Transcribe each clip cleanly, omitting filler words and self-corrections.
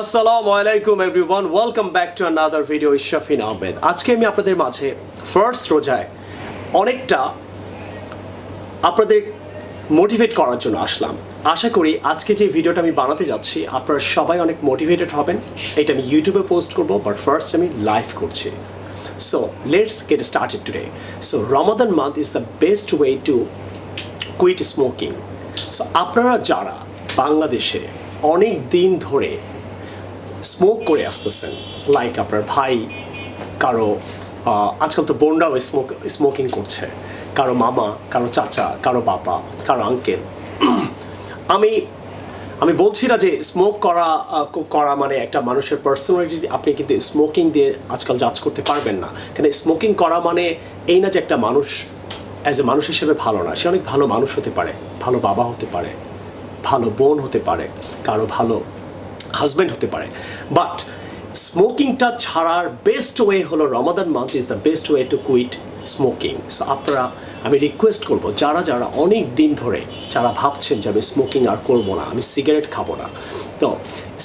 আসসালামু আলাইকুম everyone, welcome back to another video. Ishrafin Ahmed. আজকে আমি আপনাদের মাঝে ফার্স্ট রোজায় অনেকটা আপনাদের মোটিভেট করার জন্য আসলাম। আশা করি আজকে যে ভিডিওটা আমি বানাতে যাচ্ছি আপনারা সবাই অনেক মোটিভেটেড হবেন। এটা আমি ইউটিউবে পোস্ট করব, বাট ফার্স্ট আমি লাইভ করছি। So let's get started today. So Ramadan month is the best way to quit smoking. So আপনারা যারা বাংলাদেশে অনেক দিন ধরে স্মোক করে আসতেছেন, লাইক আপনার ভাই, কারো আজকাল তো বোনরাও স্মোকিং করছে, কারো মামা, কারো চাচা, কারো বাবা, কারো আঙ্কেল। আমি আমি বলছি না যে স্মোক করা মানে একটা মানুষের পার্সোনালিটি আপনি কিন্তু স্মোকিং দিয়ে আজকাল জাজ করতে পারবেন না। কেন স্মোকিং করা মানে এই না যে একটা মানুষ অ্যাজ এ মানুষ হিসেবে ভালো না, সে অনেক ভালো মানুষ হতে পারে, ভালো বাবা হতে পারে, ভালো বোন হতে পারে, কারো ভালো হাজব্যান্ড হতে পারে। বাট স্মোকিংটা ছাড়ার বেস্ট ওয়ে হলো Ramadan month is the best way to quit smoking. So আপনারা, আমি রিকোয়েস্ট করবো যারা যারা অনেক দিন ধরে যারা ভাবছেন যে আমি স্মোকিং আর করবো না, আমি সিগারেট খাবো না, তো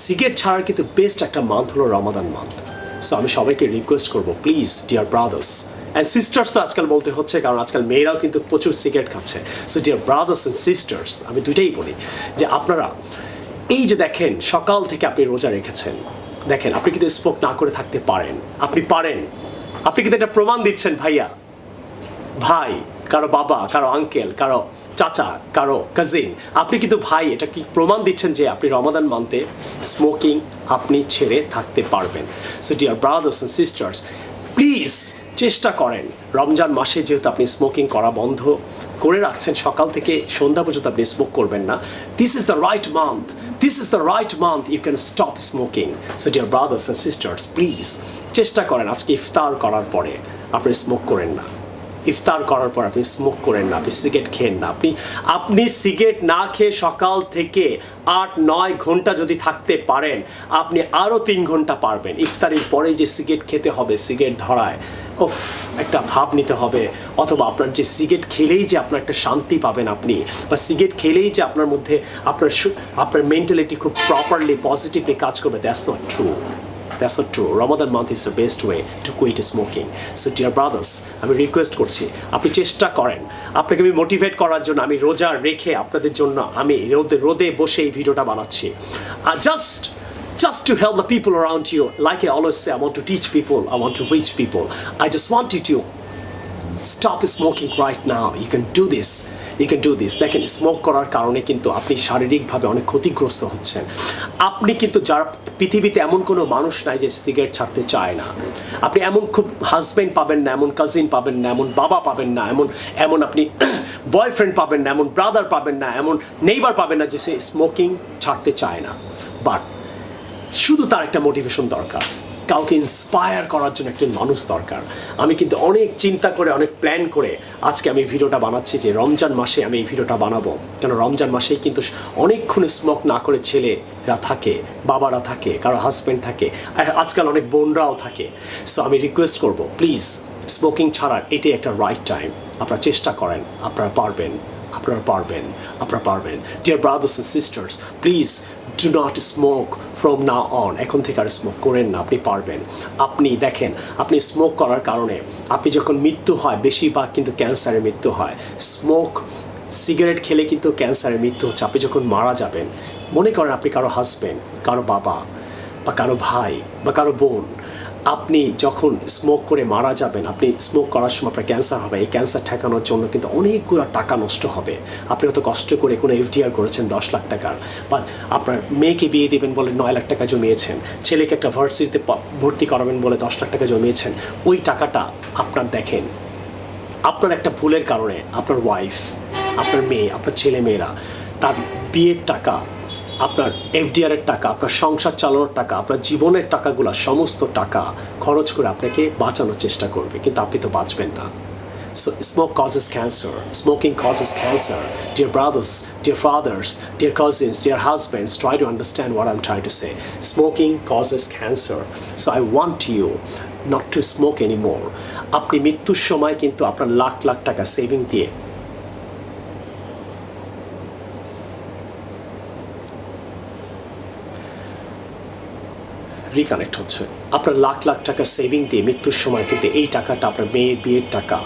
সিগারেট ছাড়ার কিন্তু বেস্ট একটা মান্থ হলো রমাদান মান্থ। সো আমি সবাইকে রিকোয়েস্ট করবো, please deer brothers and sisters তো আজকাল বলতে হচ্ছে, কারণ আজকাল মেয়েরাও কিন্তু প্রচুর সিগারেট খাচ্ছে। So dear brothers and sisters, আমি দুইটাই বলি যে আপনারা এই যে দেখেন সকাল থেকে আপনি রোজা রেখেছেন, দেখেন আপনি কিন্তু স্মোক না করে থাকতে পারেন, আপনি পারেন, আপনি কিন্তু এটা প্রমাণ দিচ্ছেন ভাইয়া, ভাই, কারো বাবা, কারো আঙ্কেল, কারো চাচা, কারো কাজিন, আপনি কিন্তু ভাই এটা কি প্রমাণ দিচ্ছেন যে আপনি রমাদান মান্থে স্মোকিং আপনি ছেড়ে থাকতে পারবেন। So dear brothers and sisters, please চেষ্টা করেন রমজান মাসে, যেহেতু আপনি স্মোকিং করা বন্ধ করে রাখছেন, সকাল থেকে সন্ধ্যা পর্যন্ত আপনি স্মোক করবেন না, this is the right month, this is the right month you can stop smoking. So dear brothers and sisters, please চেষ্টা করেন আজকে ইফতার করার পরে আপনি স্মোক করেন না, ইফতার করার পর আপনি স্মোক করেন না, আপনি সিগারেট খেন না। আপনি সিগারেট না খেয়ে সকাল থেকে 8-9 ঘন্টা যদি থাকতে পারেন, আপনি আরও 3 ঘন্টা পারবেন। ইফতারের পরে যে সিগারেট খেতে হবে, সিগারেট ধরায় ওফ একটা ভাব নিতে হবে, অথবা আপনার যে সিগারেট খেলেই যে আপনার একটা শান্তি পাবেন আপনি, বা সিগারেট খেলেই যে আপনার মধ্যে আপনার মেন্টালিটি খুব প্রপারলি পজিটিভলি কাজ করবে, that's not true. That's not true. Ramadan month is the best way to quit smoking. So dear brothers, আমি রিকোয়েস্ট করছি আপনি চেষ্টা করেন। আপনাকে আমি মোটিভেট করার জন্য আমি রোজা রেখে আপনাদের জন্য আমি রোদে বসে এই ভিডিওটা বানাচ্ছি। Just to help the people around you. Like I always say, I want to teach people, I want to reach people. I just want you to stop smoking right now. You can do this. You can do this. দেখেন smoke করার কারণে কিন্তু আপনি শারীরিকভাবে অনেক ক্ষতিগ্রস্ত হচ্ছেন। আপনি কিন্তু যারা পৃথিবীতে এমন কোনো মানুষ নাই যে সিগারেট ছাড়তে চায় না। আপনি এমন খুব হাজব্যান্ড পাবেন না, এমন কাজিন পাবেন না, এমন বাবা পাবেন না, এমন আপনি বয়ফ্রেন্ড পাবেন না, এমন ব্রাদার পাবেন না, এমন নেইবার পাবেন না যে সে স্মোকিং ছাড়তে চায় না। বাট শুধু তার একটা মোটিভেশন দরকার, কাউকে ইন্সপায়ার করার জন্য একজন মানুষ দরকার। আমি কিন্তু অনেক চিন্তা করে, অনেক প্ল্যান করে আজকে আমি ভিডিওটা বানাচ্ছি যে রমজান মাসে আমি এই ভিডিওটা বানাবো। কেন রমজান মাসেই কিন্তু অনেকক্ষণ স্মোক না করে ছেলেরা থাকে, বাবারা থাকে, কারো হাজব্যান্ড থাকে, আজকাল অনেক বোনরাও থাকে। সো আমি রিকোয়েস্ট করব, প্লিজ স্মোকিং ছাড়ার এটাই একটা রাইট টাইম। আপনারা চেষ্টা করেন, আপনারা পারবেন, আপনারা পারবেন, আপনারা পারবেন। Deer brothers and sisters, please do not smoke from now on. এখন থেকে আর স্মোক করেন না, আপনি পারবেন। আপনি দেখেন, আপনি স্মোক করার কারণে আপনি যখন মৃত্যু হয়, বেশিরভাগ কিন্তু ক্যান্সারের মৃত্যু হয়। সিগারেট খেলে কিন্তু ক্যান্সারের মৃত্যু হচ্ছে। আপনি যখন মারা যাবেন, মনে করেন আপনি কারো হাজব্যান্ড, কারো বাবা, বা কারো ভাই, বা কারো বোন, আপনি যখন স্মোক করে মারা যাবেন, আপনি স্মোক করার সময় আপনার ক্যান্সার হবে। এই ক্যান্সার ঠেকানোর জন্য কিন্তু অনেকগুলো টাকা নষ্ট হবে। আপনি হয়তো কষ্ট করে কোনো এফডিআর করেছেন 10 লাখ টাকার, বা আপনার মেয়েকে বিয়ে দেবেন বলে 9 লাখ টাকা জমিয়েছেন, ছেলেকে একটা ভার্সিটিতে ভর্তি করাবেন বলে 10 লাখ টাকা জমিয়েছেন। ওই টাকাটা আপনার দেখেন, আপনার একটা ভুলের কারণে আপনার ওয়াইফ, আপনার মেয়ে, আপনার ছেলে মেয়েরা তার বিয়ের টাকা, আপনার এফডিআরের টাকা, আপনার সংসার চালানোর টাকা, আপনার জীবনের টাকাগুলো, সমস্ত টাকা খরচ করে আপনাকে বাঁচানোর চেষ্টা করবে, কিন্তু আপনি তো বাঁচবেন না। So smoke causes cancer. Smoking causes cancer. Dear brothers, dear fathers, dear cousins, dear husbands, try to understand what I'm trying to say. Smoking causes cancer. So I want you not to smoke anymore. আপনি মৃত্যুর সময় কিন্তু আপনার লাখ লাখ টাকা saving দিয়ে reconnect হচ্ছে। আপনার লাখ লাখ টাকা সেভিং দিয়ে মৃত্যুর সময় কিন্তু এই টাকাটা আপনার মেয়ের বিয়ের টাকা,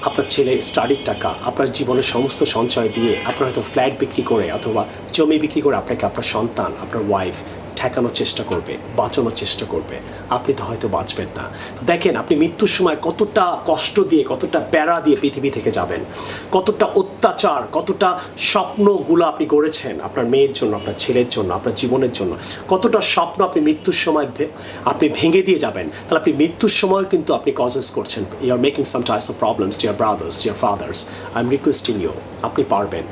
আপনার ছেলের স্টাডির টাকা, আপনার জীবনের সমস্ত সঞ্চয় দিয়ে আপনার হয়তো ফ্ল্যাট বিক্রি করে অথবা জমি বিক্রি করে আপনাকে আপনার সন্তান, আপনার ওয়াইফ ঠেকানোর চেষ্টা করবে, বাঁচানোর চেষ্টা করবে। আপনি তো হয়তো বাঁচবেন না। তো দেখেন আপনি মৃত্যুর সময় কতটা কষ্ট দিয়ে, কতটা প্যারা দিয়ে পৃথিবী থেকে যাবেন, কতটা অত্যাচার, কতটা স্বপ্নগুলো আপনি গড়েছেন আপনার মেয়ের জন্য, আপনার ছেলের জন্য, আপনার জীবনের জন্য, কতটা স্বপ্ন আপনি মৃত্যুর সময় আপনি ভেঙে দিয়ে যাবেন। তাহলে আপনি মৃত্যুর সময় কিন্তু আপনি কজেস করছেন, you are making some types of problems to your brothers, to your fathers. I am requesting you, আপনি পারবেন।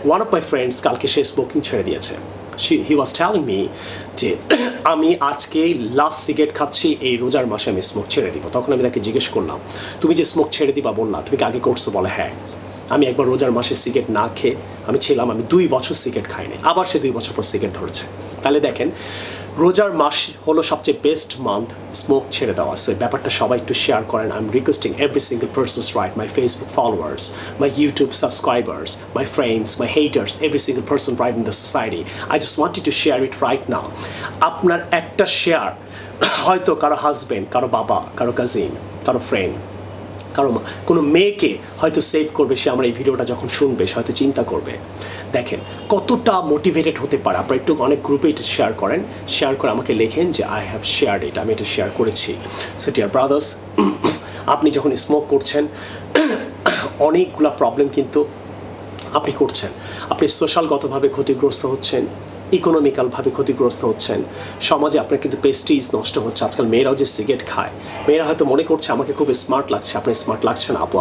ওয়ান অফ মাই ফ্রেন্ডস কালকে সে স্মোকিং ছেড়ে দিয়েছে। হি ওয়াজ টেলিং মি যে আমি আজকে লাস্ট সিগারেট খাচ্ছি, এই রোজার মাসে আমি স্মোক ছেড়ে দিব। তখন আমি তাকে জিজ্ঞেস করলাম, তুমি যে স্মোক ছেড়ে দিবা বললা, তুমি কি আগে করছো? বলে হ্যাঁ, আমি একবার রোজার মাসে সিগারেট না খেয়ে আমি ছিলাম, আমি 2 বছর সিগারেট খাইনি, আবার সে 2 বছর পর সিগারেট ধরেছে। তাহলে দেখেন রোজার মাস হলো সবচেয়ে বেস্ট মান্থ স্মোক ছেড়ে দেওয়া। সো এই ব্যাপারটা সবাই একটু শেয়ার করেন। I am requesting every single persons right, my Facebook followers, my YouTube subscribers, my friends, my haters, every single person right in the society. I just wanted to share it right now. আপনার একটা share হয়তো কারো husband, কারো বাবা, কারো cousin, কারো friend, কারো কোনো মেয়েকে হয়তো সেভ করবে। সে আমার এই ভিডিওটা যখন শুনবে সে হয়তো চিন্তা করবে। দেখেন কতটা মোটিভেটেড হতে পারে। আপনারা একটু অনেক গ্রুপে এটা শেয়ার করেন, শেয়ার করে আমাকে লেখেন যে আই হ্যাভ শেয়ার্ড ইট, আমি এটা শেয়ার করেছি। সো ডিয়ার ব্রাদার্স, আপনি যখন স্মোক করছেন অনেকগুলো প্রবলেম কিন্তু আপনি করছেন। আপনি সোশ্যালগতভাবে ক্ষতিগ্রস্ত হচ্ছেন, ইকোনমিক্যালভাবে ক্ষতিগ্রস্ত হচ্ছেন, সমাজে আপনার কিন্তু প্রেস্টিজ নষ্ট হচ্ছে। আজকাল মেয়েরাও যে সিগারেট খায়, মেয়েরা হয়তো মনে করছে আমাকে খুব স্মার্ট লাগছে। আপনার স্মার্ট লাগছে না আপু,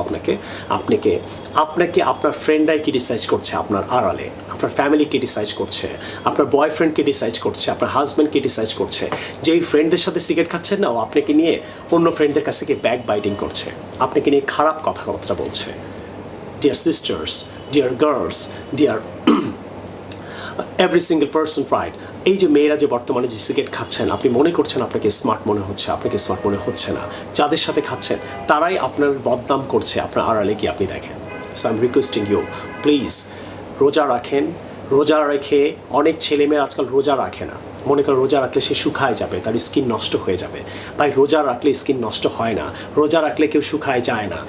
আপনাকে আপনার ফ্রেন্ডরাই ক্রিটিসাইজ করছে আপনার আড়ালে, আপনার ফ্যামিলি ক্রিটিসাইজ করছে, আপনার বয়ফ্রেন্ড ক্রিটিসাইজ করছে, আপনার হাজব্যান্ড ক্রিটিসাইজ করছে। যেই ফ্রেন্ডদের সাথে সিগারেট খাচ্ছেন না, ও আপনাকে নিয়ে অন্য ফ্রেন্ডদের কাছ থেকে ব্যাক বাইটিং করছে, আপনাকে নিয়ে খারাপ কথাবার্তা বলছে। Dear sisters, dear girls, dear every single person right, এই যে মেয়েরা যে বর্তমানে যে সিগারেট খাচ্ছেন, আপনি মনে করছেন আপনাকে স্মার্ট মনে হচ্ছে, আপনাকে স্মার্ট মনে হচ্ছে না। যাদের সাথে খাচ্ছেন তারাই আপনার বদনাম করছে আপনার আড়ালে গিয়ে, আপনি দেখেন। So I am requesting you, please রোজা রাখেন। রোজা রেখে অনেক ছেলেমেয়ে আজকাল রোজা রাখে না, মনে করেন রোজা রাখলে সে শুকায় যাবে, তার স্কিন নষ্ট হয়ে যাবে। ভাই রোজা রাখলে স্কিন নষ্ট হয় না, রোজা রাখলে কেউ শুকায় যায় না,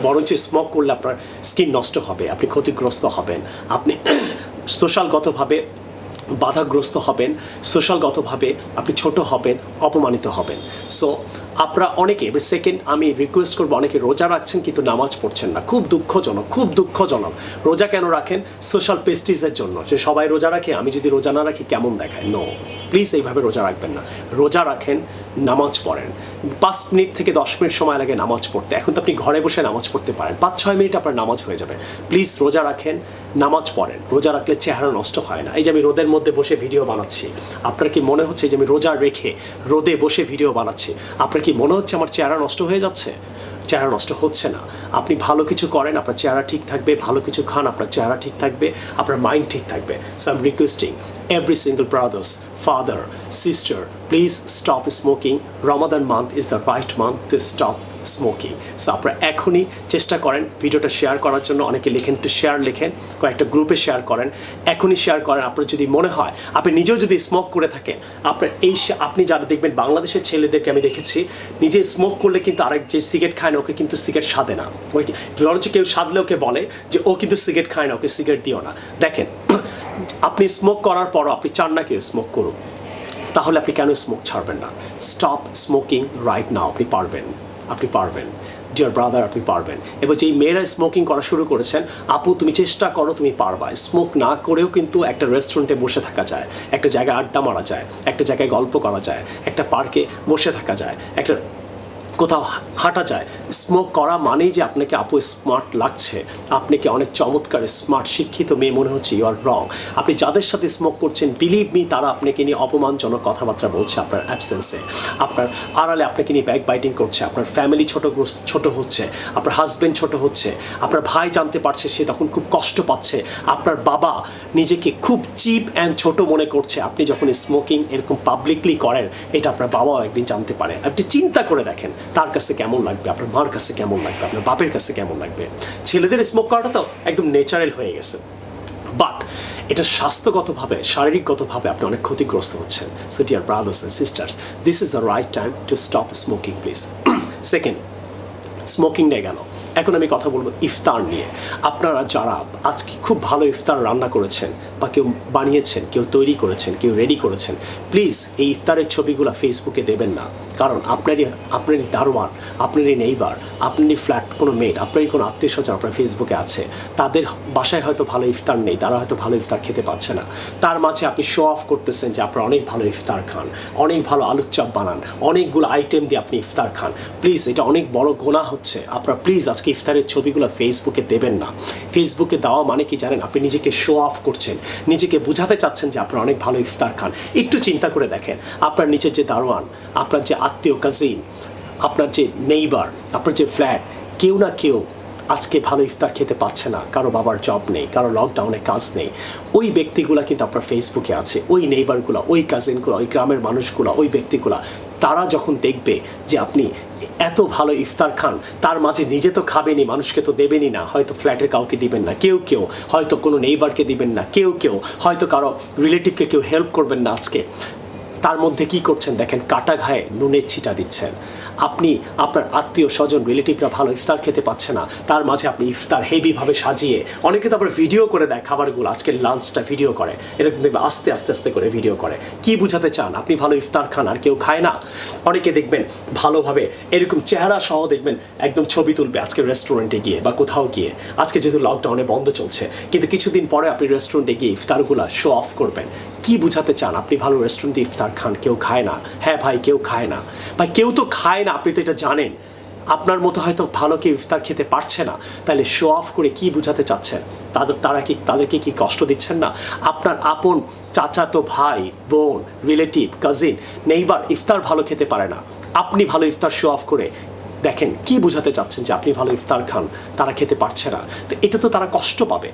বরঞ্চ স্মোক করলে আপনার স্কিন নষ্ট হবে, আপনি ক্ষতিগ্রস্ত হবেন, আপনি সোশ্যালগতভাবে বাধাগ্রস্ত হবেন, সোশ্যালগতভাবে আপনি ছোট হবেন, অপমানিত হবেন। সো আপনারা অনেকে, সেকেন্ড আমি রিকোয়েস্ট করবো, অনেকে রোজা রাখছেন কিন্তু নামাজ পড়ছেন না। খুব দুঃখজনক, খুব দুঃখজনক। রোজা কেন রাখেন? সোশ্যাল প্রেস্টিজের জন্য, যে সবাই রোজা রাখে, আমি যদি রোজা না রাখি কেমন দেখায়। নো, প্লিজ এইভাবে রোজা রাখবেন না। রোজা রাখেন, নামাজ পড়েন। 5 মিনিট থেকে 10 মিনিট সময় লাগে নামাজ পড়তে। এখন তো আপনি ঘরে বসে নামাজ পড়তে পারেন, 5-6 মিনিট আপনার নামাজ হয়ে যাবে। প্লিজ রোজা রাখেন, নামাজ পড়েন। রোজা রাখলে চেহারা নষ্ট হয় না। এই যে আমি রোদের মধ্যে বসে ভিডিও বানাচ্ছি, আপনার কি মনে হচ্ছে যে আমি রোজা রেখে রোদে বসে ভিডিও বানাচ্ছি, আপনার কি মনে হচ্ছে আমার চেহারা নষ্ট হয়ে যাচ্ছে? চেহারা নষ্ট হচ্ছে না। আপনি ভালো কিছু করেন, আপনার চেহারা ঠিক থাকবে। ভালো কিছু খান, আপনার চেহারা ঠিক থাকবে, আপনার মাইন্ড ঠিক থাকবে। So I am requesting every single brothers, father, sister, please stop smoking. Ramadan month is the right month to stop smoking. So আপনারা এখনই চেষ্টা করেন ভিডিওটা শেয়ার করার জন্য। অনেকে লিখেন একটু শেয়ার, লেখেন কয়েকটা গ্রুপে শেয়ার করেন, এখনই শেয়ার করেন। আপনার যদি মনে হয় আপনি নিজেও যদি স্মোক করে থাকেন, আপনার আপনি যারা দেখবেন বাংলাদেশের ছেলেদেরকে আমি দেখেছি, নিজে স্মোক করলে কিন্তু আরেক যে সিগারেট খায় না ওকে কিন্তু সিগারেট সাধে না। ওই বরঞ্চ কেউ সাধলে ওকে বলে যে ও কিন্তু সিগারেট খায় না, ওকে সিগারেট দিও না। দেখেন আপনি স্মোক করার পরও আপনি চান না কেউ স্মোক করুন, তাহলে আপনি কেন স্মোক ছাড়বেন না? Stop smoking right now. আপনি পারবেন, আপনি পারবেন ডিয়ার ব্রাদার, আপনি পারবেন। এবার যেই মেয়েরা স্মোকিং করা শুরু করেছেন, আপু তুমি চেষ্টা করো, তুমি পারবা। স্মোক না করেও কিন্তু একটা রেস্টুরেন্টে বসে থাকা যায়, একটা জায়গায় আড্ডা মারা যায়, একটা জায়গায় গল্প করা যায়, একটা পার্কে বসে থাকা যায়, একটা কোথাও হাঁটা যায়। স্মোক করা মানেই যে আপনাকে আপু স্মার্ট লাগছে, আপনাকে অনেক চমৎকার স্মার্ট শিক্ষিত মেয়ে মনে হচ্ছে, ইউ আর রং। আপনি যাদের সাথে স্মোক করছেন, বিলিভ মি, তারা আপনাকে নিয়ে অপমানজনক কথাবার্তা বলছে আপনার অ্যাবসেন্সে, আপনার আড়ালে আপনাকে নিয়ে ব্যাক বাইটিং করছে, আপনার ফ্যামিলি ছোট হচ্ছে, আপনার হাজব্যান্ড ছোট হচ্ছে, আপনার ভাই জানতে পারছে, সে তখন খুব কষ্ট পাচ্ছে, আপনার বাবা নিজেকে খুব চিপ অ্যান্ড ছোট মনে করছে। আপনি যখন স্মোকিং এরকম পাবলিকলি করেন, এটা আপনার বাবাও একদিন জানতে পারে। আপনি চিন্তা করে দেখেন তার কাছে কেমন লাগবে, আপনার মার কাছে কেমন লাগবে, আপনার বাপের কাছে কেমন লাগবে। ছেলেদের স্মোক করাটা তো একদম ন্যাচারাল হয়ে গেছে, বাট এটা স্বাস্থ্যগতভাবে শারীরিকগতভাবে আপনি অনেক ক্ষতিগ্রস্ত হচ্ছেন। So dear brothers and sisters, this is the right time to stop smoking please. Second, smoking নিয়ে গেল, এখন আমি কথা বলবো ইফতার নিয়ে। আপনারা যারা আজকে খুব ভালো ইফতার রান্না করেছেন বা কেউ বানিয়েছেন, কেউ তৈরি করেছেন, কেউ রেডি করেছেন, প্লিজ এই ইফতারের ছবিগুলো ফেসবুকে দেবেন না। কারণ আপনারই দারোয়ান, আপনারই নেইবার, আপনারই ফ্ল্যাট কোনো মেড, আপনারই কোনো আত্মীয় স্বজন আপনার ফেসবুকে আছে, তাদের বাসায় হয়তো ভালো ইফতার নেই, তারা হয়তো ভালো ইফতার খেতে পাচ্ছে না, তার মাঝে আপনি শো অফ করতেছেন যে আপনারা অনেক ভালো ইফতার খান, অনেক ভালো আলুর চপ বানান, অনেকগুলো আইটেম দিয়ে আপনি ইফতার খান। প্লিজ এটা অনেক বড় গুনাহ হচ্ছে। আপনারা প্লিজ আজকে ইফতারের ছবিগুলো ফেসবুকে দেবেন না। ফেসবুকে দেওয়া মানে কি জানেন? আপনি নিজেকে শো অফ করছেন, নিজেকে বোঝাতে চাচ্ছেন যে আপনারা অনেক ভালো ইফতার খান। একটু চিন্তা করে দেখেন, আপনার নিচের যে দারোয়ান, আপনার যে আত্মীয় কাজিন, আপনার যে নেইবার, আপনার যে ফ্ল্যাট, কেউ না কেউ আজকে ভালো ইফতার খেতে পাচ্ছে না, কারো বাবার জব নেই, কারো লকডাউনে কাজ নেই, ওই ব্যক্তিগুলো কিন্তু আপনার ফেসবুকে আছে, ওই নেইবারগুলো, ওই কাজিনগুলো, ওই গ্রামের মানুষগুলো, ওই ব্যক্তিগুলো, তারা যখন দেখবে যে আপনি এত ভালো ইফতার খান, তার মাঝে নিজে তো খাবেনই, মানুষকে তো দেবেনই না, হয়তো ফ্ল্যাটের কাউকে দিবেন না, কেউ কেউ হয়তো কোনো নেইবারকে দিবেন না, কেউ কেউ হয়তো কারো রিলেটিভকে কেউ হেল্প করবেন না আজকে, তার মধ্যে কি করছেন দেখেন, কাটা ঘায়ে নুনের ছিটা দিচ্ছেন। আপনি আপনার আত্মীয় স্বজন রিলেটিভরা ভালো ইফতার খেতে পাচ্ছে না, তার মাঝে আপনি ইফতার হেভিভাবে সাজিয়ে, অনেকে তো আবার ভিডিও করে দেয় খাবারগুলো, আজকের লাঞ্চটা ভিডিও করে, এরকম দেখবে আস্তে আস্তে আস্তে করে ভিডিও করে। কি বুঝাতে চান? আপনি ভালো ইফতার খান আর কেউ খায় না? অনেকে দেখবেন ভালোভাবে এরকম চেহারা সহ দেখবেন একদম ছবি তুলবে আজকে রেস্টুরেন্টে গিয়ে বা কোথাও গিয়ে, আজকে যেহেতু লকডাউনে বন্ধ চলছে, কিন্তু কিছুদিন পরে আপনি রেস্টুরেন্টে গিয়ে ইফতারগুলো শো অফ করবেন। কি বুঝাতে চান? আপনি ভালো রেস্টুরেন্টে ইফতার খান, কেউ খায় না। হ্যাঁ ভাই, কেউ খায় না ভাই, কেউ তো খায় না, আপনি তো এটা জানেন। আপনার মতো হয়তো ভালো কেউ ইফতার খেতে পারছে না, তাহলে শো অফ করে কি বুঝাতে চাচ্ছেন? তাদেরকে কি কষ্ট দিচ্ছেন না? আপনার আপন চাচাতো ভাই, বোন, রিলেটিভ, কাজিন, নেইবার ইফতার ভালো খেতে পারে না, আপনি ভালো ইফতার শো অফ করে দেখেন কি বুঝাতে চাচ্ছেন যে আপনি ভালো ইফতার খান, তারা খেতে পারছে না, তো এটা তো তারা কষ্ট পাবে।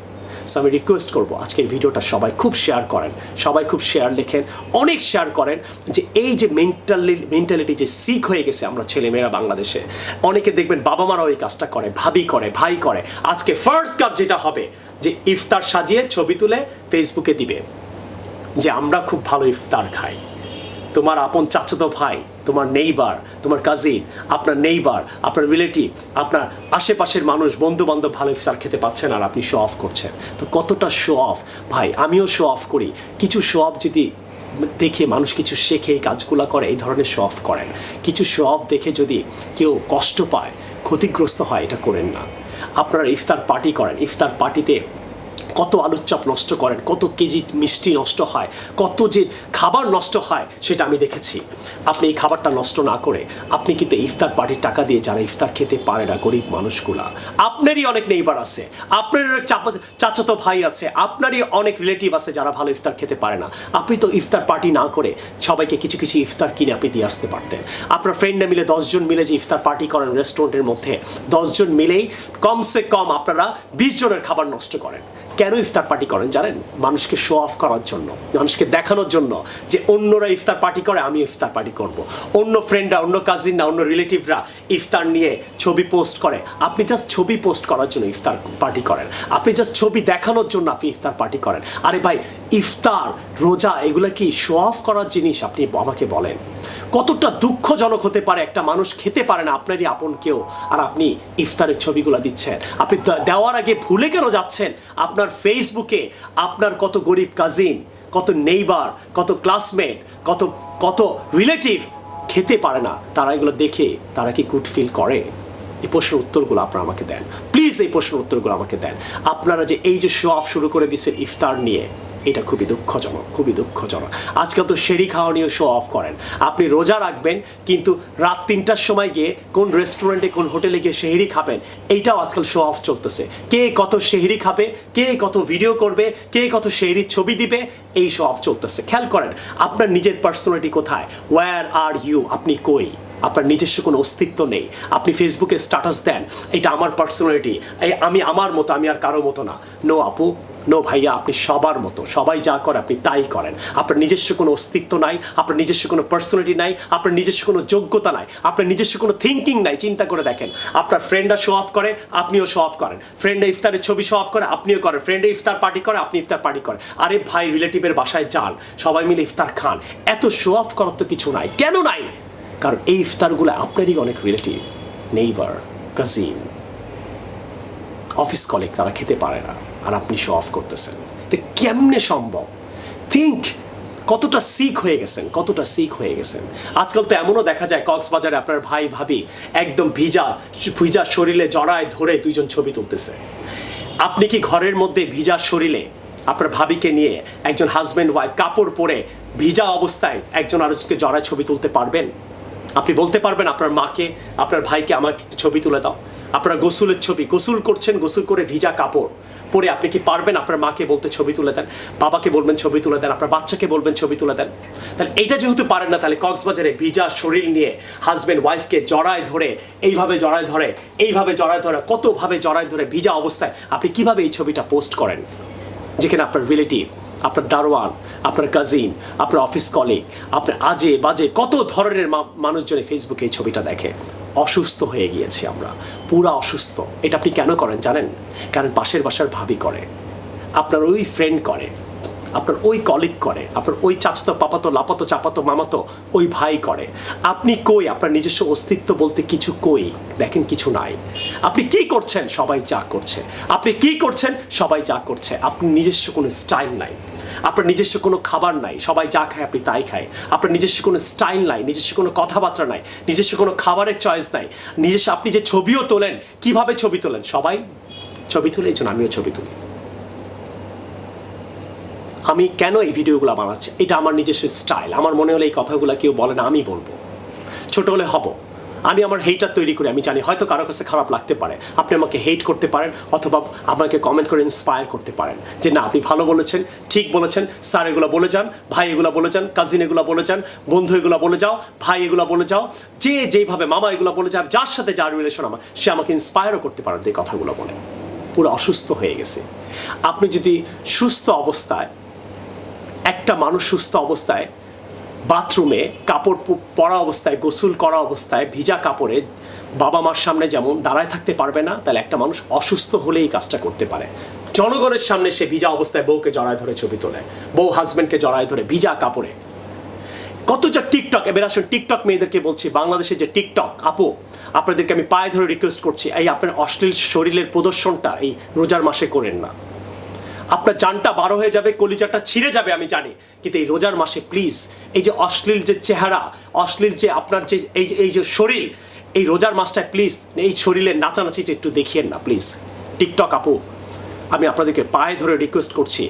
সো আমি রিকোয়েস্ট করবো আজকের ভিডিওটা সবাই খুব শেয়ার করেন, সবাই খুব শেয়ার লেখেন, অনেক শেয়ার করেন, যে এই যে মেন্টালিটি যে সিক হয়ে গেছে আমরা ছেলেমেয়েরা বাংলাদেশে, অনেকে দেখবেন বাবা মারাও এই কাজটা করে, ভাবি করে, ভাই করে। আজকে ফার্স্ট কাজ যেটা হবে যে ইফতার সাজিয়ে ছবি তুলে ফেসবুকে দিবে যে আমরা খুব ভালো ইফতার খাই। তোমার আপন চাচাতো ভাই, তোমার নেইবার, তোমার কাজিন, আপনার নেইবার, আপনার রিলেটিভ, আপনার আশেপাশের মানুষ, বন্ধু বান্ধব ভালো ইফতার খেতে পাচ্ছেন আর আপনি শো অফ করছেন। তো কতটা শো অফ ভাই! আমিও শো অফ করি। কিছু শো অফ যদি দেখে মানুষ কিছু শেখে, এই কাজগুলো করে, এই ধরনের শো অফ করেন। কিছু শো অফ দেখে যদি কেউ কষ্ট পায়, ক্ষতিগ্রস্ত হয়, এটা করেন না। আপনারা ইফতার পার্টি করেন, ইফতার পার্টিতে কত আলুর চপ নষ্ট করেন, কত কেজি মিষ্টি নষ্ট হয়, কত যে খাবার নষ্ট হয়, সেটা আমি দেখেছি। আপনি এই খাবারটা নষ্ট না করে আপনি কিন্তু ইফতার পার্টির টাকা দিয়ে যারা ইফতার খেতে পারে না, গরিব মানুষগুলা, আপনারই অনেক নেইবার আছে, আপনারই অনেক চাচাতো ভাই আছে, আপনারই অনেক রিলেটিভ আছে যারা ভালো ইফতার খেতে পারে না। আপনি তো ইফতার পার্টি না করে সবাইকে কিছু কিছু ইফতার কিনে আপনি দিয়ে আসতে পারতেন। আপনার ফ্রেন্ডরা মিলে 10 জন মিলে যে ইফতার পার্টি করেন রেস্টুরেন্টের মধ্যে, 10 জন মিলেই কমসে কম আপনারা 20 জনের খাবার নষ্ট করেন। কেন ইফতার পার্টি করেন জানেন? মানুষকে শো অফ করার জন্য, মানুষকে দেখানোর জন্য যে অন্যরা ইফতার পার্টি করে, আমি ইফতার পার্টি করব। অন্য ফ্রেন্ডরা, অন্য কাজিনরা, অন্য রিলেটিভরা ইফতার নিয়ে ছবি পোস্ট করে, আপনি জাস্ট ছবি পোস্ট করার জন্য ইফতার পার্টি করেন, আপনি জাস্ট ছবি দেখানোর জন্য আপনি ইফতার পার্টি করেন। আরে ভাই, ইফতার, রোজা, এগুলো কি শো অফ করার জিনিস? আপনি আমাকে বলেন কতটা দুঃখজনক হতে পারে একটা মানুষ খেতে পারে না, আপনারই আপন কেউ, আর আপনি ইফতারের ছবিগুলো দিচ্ছেন। আপনি দেওয়ার আগে ভুলে কেন যাচ্ছেন আপনার ফেসবুকে আপনার কত গরিব কাজিন, কত নেইবার, কত ক্লাসমেট, কত কত রিলেটিভ খেতে পারে না, তারা এগুলো দেখে তারা কি গুড ফিল করে? এই প্রশ্নের উত্তরগুলো আপনারা আমাকে দেন প্লিজ, এই প্রশ্নের উত্তরগুলো আমাকে দেন। আপনারা যে এই যে শো অফ শুরু করে দিচ্ছেন ইফতার নিয়ে, এটা খুবই দুঃখজনক, খুবই দুঃখজনক। আজকাল তো সেহরি খাওয়া নিয়ে শো অফ করেন। আপনি রোজা রাখবেন কিন্তু রাত 3টার সময় গিয়ে কোন রেস্টুরেন্টে, কোন হোটেলে গিয়ে সেহরি খাবেন, এইটাও আজকাল শো অফ চলতেছে। কে কত সেহরি খাবে, কে কত ভিডিও করবে, কে কত সেহরির ছবি দিবে, এই শো অফ চলতেছে। খেয়াল করেন আপনার নিজের পার্সোনালিটি কোথায়? Where are you? আপনি কই? আপনার নিজস্ব কোনো অস্তিত্ব নেই। আপনি ফেসবুকে স্ট্যাটাস দেন, এটা আমার পার্সোনালিটি, আমি আমার মতো, আমি আর কারো মতো না। নো আপু, নো ভাইয়া, আপনি সবার মতো, সবাই যা করে আপনি তাই করেন। আপনার নিজস্ব কোনো অস্তিত্ব নাই, আপনার নিজস্ব কোনো পার্সোনালিটি নাই, আপনার নিজস্ব কোনো যোগ্যতা নাই, আপনার নিজস্ব কোনো থিঙ্কিং নাই। চিন্তা করে দেখেন, আপনার ফ্রেন্ডরা শো অফ করে, আপনিও শো অফ করেন। ফ্রেন্ডরা ইফতারের ছবি শো অফ করে, আপনিও করেন। ফ্রেন্ডে ইফতার পার্টি করে, আপনি ইফতার পার্টি করেন। আরে ভাই, রিলেটিভের বাসায় যান, সবাই মিলে ইফতার খান। এত শো অফ করার তো কিছু নাই। কেন নাই? কারণ এই ইফতারগুলো আপনারই অনেক relative, neighbour, cousin, office colleague, তারা খেতে পারে না, আর আপনি শো অফ করতেছেন। এটা কেমনে সম্ভব? থিঙ্ক, কতটা সিক হয়ে গেছেন, কতটা সিক হয়ে গেছেন। আজকাল তো এমনও দেখা যায় কক্সবাজারে আপনার ভাই ভাবি একদম ভিজা ভিজা শরীরে জড়ায় ধরে দুইজন ছবি তুলতেছে। আপনি কি ঘরের মধ্যে ভিজা শরীরে আপনার ভাবিকে নিয়ে একজন হাজব্যান্ড ওয়াইফ কাপড় পরে ভিজা অবস্থায় একজন আরেকজনকে জড়ায় ছবি তুলতে পারবেন? আপনি বলতে পারবেন আপনার মাকে, আপনার ভাইকে আমাকে একটু ছবি তুলে দাও? আপনার গোসলের ছবি, গোসল করছেন, গোসল করে ভিজা কাপড় পরে আপনি কি পারবেন আপনার মাকে বলতে ছবি তুলে দেন? বাবাকে বলবেন ছবি তুলে দেন, আপনার বাচ্চাকে বলবেন ছবি তুলে দেন? তাহলে এইটা যেহেতু পারেন না, তাহলে কক্সবাজারে ভিজা শরীর নিয়ে হাজব্যান্ড ওয়াইফকে জড়ায় ধরে, এইভাবে জড়ায় ধরে, এইভাবে জড়ায় ধরে, কতভাবে জড়ায় ধরে ভিজা অবস্থায় আপনি কিভাবে এই ছবিটা পোস্ট করেন? যেখানে আপনার রিলেটিভ, আপনার দারোয়ান, আপনার কাজিন, আপনার অফিস কলিগ, আপনার আজে বাজে কত ধরনের মানুষজন ফেসবুকে এই ছবিটা দেখে। অসুস্থ হয়ে গিয়েছি আমরা, পুরা অসুস্থ। এটা আপনি কেন করেন জানেন? কারণ পাশের বাসার ভাবি করে, আপনার ওই ফ্রেন্ড করে, আপনার ওই কলিগ করে, আপনার ওই চাচাতো পাপাতো লাপাতো চাপাতো মামাতো ওই ভাই করে। আপনি কই? আপনার নিজস্ব অস্তিত্ব বলতে কিছু কই? দেখেন, কিছু নাই। আপনি কি করছেন? সবাই যা করছে। আপনি কি করছেন? সবাই যা করছে। আপনি নিজস্ব কোনো স্টাইল নাই, আপনার নিজস্ব কোনো খাবার নাই, সবাই যা খায় আপনি তাই খায়। আপনার নিজস্ব কোনো স্টাইল নাই, নিজস্ব কোনো কথাবার্তা নাই, নিজস্ব কোনো খাবারের চয়েস নাই, নিজস্ব। আপনি যে ছবিও তোলেন, কিভাবে ছবি তোলেন? সবাই ছবি তুলে, এই জন্য আমিও ছবি তুলি। আমি কেন এই ভিডিওগুলো বানাচ্ছি? এটা আমার নিজস্ব স্টাইল। আমার মনে হলে এই কথাগুলো কেউ বলে না, আমি বলবো। ছোট হলে হব, আমি আমার হেটার তৈরি করি। আমি জানি হয়তো কারো কাছে খারাপ লাগতে পারে, আপনি আমাকে হেট করতে পারেন, অথবা আমাকে কমেন্ট করে ইন্সপায়ার করতে পারেন যে না, আপনি ভালো বলেছেন, ঠিক বলেছেন, স্যার এগুলো বলে যান, ভাই এগুলো বলে যান, কাজিন এগুলো বলে যান, বন্ধু এগুলো বলে যাও, ভাই এগুলো বলে যাও, যে যেইভাবে মামা এগুলো বলে যাও, যার সাথে যার রিলেশন আমার, সে আমাকে ইন্সপায়ারও করতে পারেন এই কথাগুলো বলে। পুরো অসুস্থ হয়ে গেছে। আপনি যদি সুস্থ অবস্থায়, একটা মানুষ সুস্থ অবস্থায় বাথরুমে কাপড় পরা অবস্থায়, গোসল করা অবস্থায় ভিজা কাপড়ে বাবা মার সামনে যেমন দাঁড়ায় থাকতে পারবে না, তাহলে একটা মানুষ অসুস্থ হলে এই কাজটা করতে পারে। জনগণের সামনে সে ভিজা অবস্থায় বউকে জড়ায় ধরে ছবি তোলে, বউ হাজব্যান্ডকে জড়ায় ধরে ভিজা কাপড়ে। কত যা টিকটক, এবার আসুন টিকটক মেয়েদেরকে বলছি, বাংলাদেশের যে টিকটক আপু, আপনাদেরকে আমি পায়ে ধরে রিকোয়েস্ট করছি, এই আপনার অশ্লীল শরীরের প্রদর্শনটা এই রোজার মাসে করেন না। আপনার জানটা বারো হয়ে যাবে, কলিজাটা ছিঁড়ে যাবে আমি জানি, কিন্তু এই রোজার মাসে প্লিজ এই যে অশ্লীল যে চেহারা, অশ্লীল যে আপনার যে এই যে শরীর, এই রোজার মাসটায় প্লিজ এই শরীরের নাচানাচিটা একটু দেখিয়েন না প্লিজ। টিকটক আপু, আমি আপনাদেরকে পায়ে ধরে রিকোয়েস্ট করছি,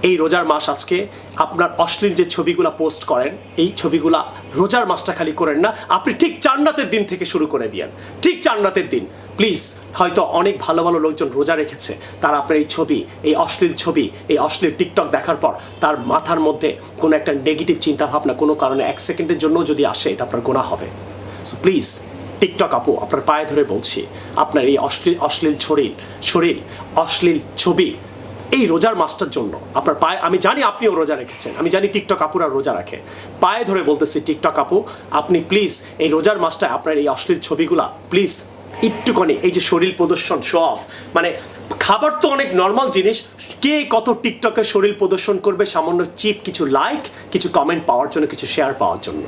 এই রোজার মাস আজকে আপনার অশ্লীল যে ছবিগুলো পোস্ট করেন, এই ছবিগুলা রোজার মাসটা খালি করেন না, আপনি ঠিক চান্নাতের দিন থেকে শুরু করে দিয়েন, ঠিক চান্নাতের দিন প্লিজ। হয়তো অনেক ভালো ভালো লোকজন রোজা রেখেছে, তারা আপনার এই ছবি, এই অশ্লীল ছবি, এই অশ্লীল টিকটক দেখার পর তার মাথার মধ্যে কোনো একটা নেগেটিভ চিন্তাভাবনা কোনো কারণে 1 সেকেন্ডের জন্য যদি আসে, এটা আপনার গুনাহ হবে। সো প্লিজ টিকটক আপু, আপনার পায়ে ধরে বলছি, আপনার এই অশ্লীল শরীর, অশ্লীল ছবি এই রোজার মাসটার জন্য আপনার পায়ে, আমি জানি আপনিও রোজা রেখেছেন, আমি জানি টিকটক আপুরা রোজা রাখে, পায়ে ধরে বলতেছি টিকটক আপু, আপনি প্লিজ এই রোজার মাসটায় আপনার এই অশ্লীল ছবিগুলা প্লিজ একটুখানি, এই যে শরীর প্রদর্শন, শো অফ, মানে খাবার তো অনেক নর্মাল জিনিস, কে কত টিকটকে শরীর প্রদর্শন করবে সামান্য চিপ কিছু লাইক, কিছু কমেন্ট পাওয়ার জন্য, কিছু শেয়ার পাওয়ার জন্য?